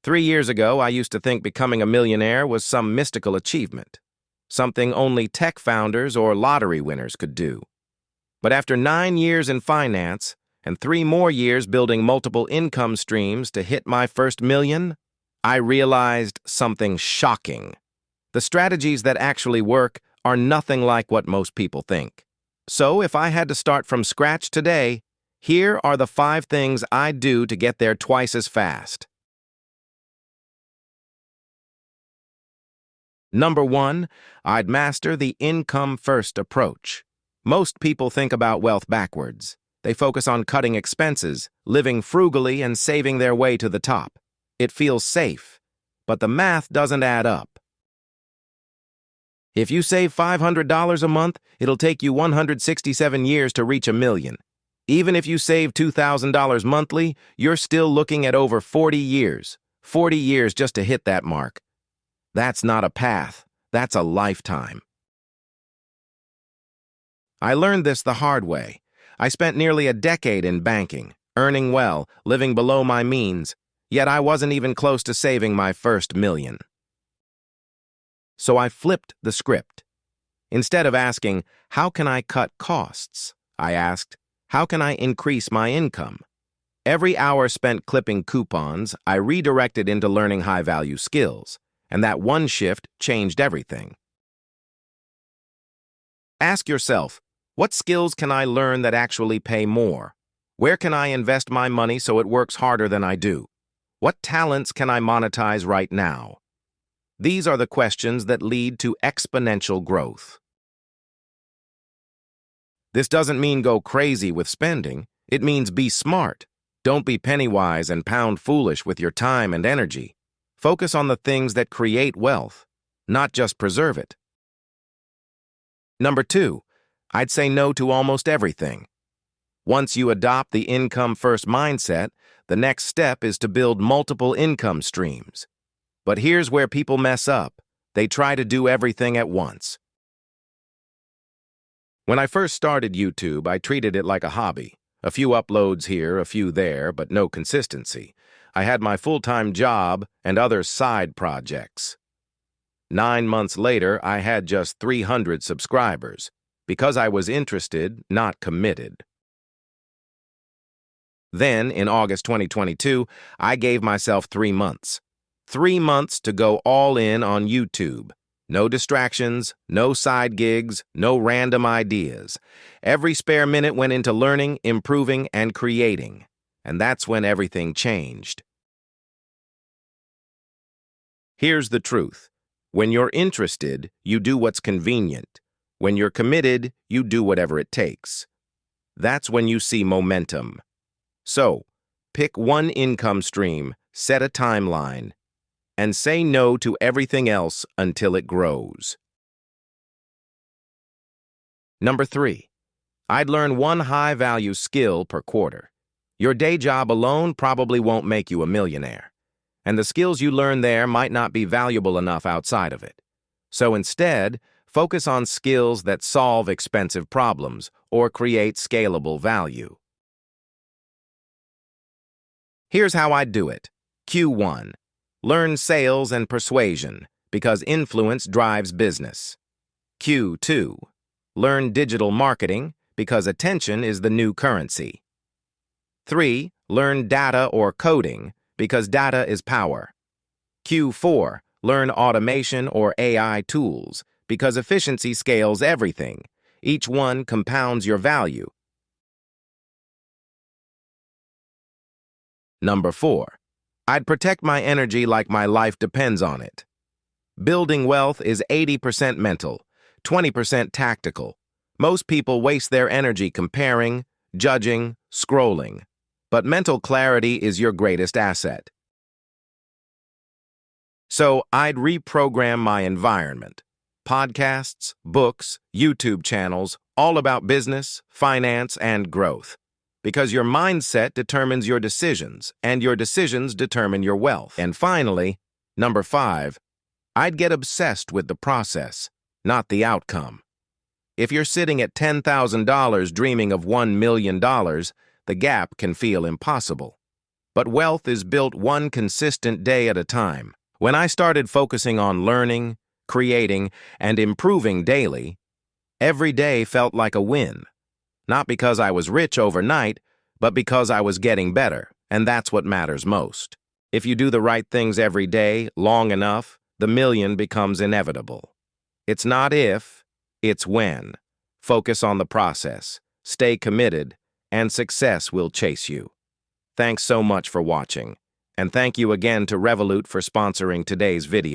3 years ago, I used to think becoming a millionaire was some mystical achievement, something only tech founders or lottery winners could do. But after 9 years in finance and 3 more years building multiple income streams to hit my first million, I realized something shocking. The strategies that actually work are nothing like what most people think. So if I had to start from scratch today, here are the 5 things I'd do to get there twice as fast. Number 1, I'd master the income-first approach. Most people think about wealth backwards. They focus on cutting expenses, living frugally, and saving their way to the top. It feels safe, but the math doesn't add up. If you save $500 a month, it'll take you 167 years to reach $1 million. Even if you save $2,000 monthly, you're still looking at over 40 years. 40 years just to hit that mark. That's not a path, that's a lifetime. I learned this the hard way. I spent nearly a decade in banking, earning well, living below my means, yet I wasn't even close to saving my first million. So I flipped the script. Instead of asking, how can I cut costs? I asked, how can I increase my income? Every hour spent clipping coupons, I redirected into learning high-value skills. And that one shift changed everything. Ask yourself, what skills can I learn that actually pay more? Where can I invest my money so it works harder than I do? What talents can I monetize right now? These are the questions that lead to exponential growth. This doesn't mean go crazy with spending. It means be smart. Don't be penny-wise and pound foolish with your time and energy. Focus on the things that create wealth, not just preserve it. Number 2, I'd say no to almost everything. Once you adopt the income-first mindset, the next step is to build multiple income streams. But here's where people mess up. They try to do everything at once. When I first started YouTube, I treated it like a hobby. A few uploads here, a few there, but no consistency. I had my full-time job and other side projects. 9 months later, I had just 300 subscribers, because I was interested, not committed. Then, in August 2022, I gave myself 3 months. 3 months to go all in on YouTube. No distractions, no side gigs, no random ideas. Every spare minute went into learning, improving, and creating. And that's when everything changed. Here's the truth. When you're interested, you do what's convenient. When you're committed, you do whatever it takes. That's when you see momentum. So, pick one income stream, set a timeline, and say no to everything else until it grows. Number 3, I'd learn one high-value skill per quarter. Your day job alone probably won't make you a millionaire, and the skills you learn there might not be valuable enough outside of it. So instead, focus on skills that solve expensive problems or create scalable value. Here's how I'd do it. Q1. Learn sales and persuasion, because influence drives business. Q2. Learn digital marketing, because attention is the new currency. 3. Learn data or coding, because data is power. Q4. Learn automation or AI tools, because efficiency scales everything. Each one compounds your value. Number 4. I'd protect my energy like my life depends on it. Building wealth is 80% mental, 20% tactical. Most people waste their energy comparing, judging, scrolling. But mental clarity is your greatest asset. So I'd reprogram my environment. Podcasts, books, YouTube channels, all about business, finance, and growth. Because your mindset determines your decisions, and your decisions determine your wealth. And finally, number 5, I'd get obsessed with the process, not the outcome. If you're sitting at $10,000 dreaming of $1 million, the gap can feel impossible. But wealth is built one consistent day at a time. When I started focusing on learning, creating, and improving daily, every day felt like a win. Not because I was rich overnight, but because I was getting better, and that's what matters most. If you do the right things every day, long enough, the million becomes inevitable. It's not if, it's when. Focus on the process, stay committed, and success will chase you. Thanks so much for watching, and thank you again to Revolut for sponsoring today's video.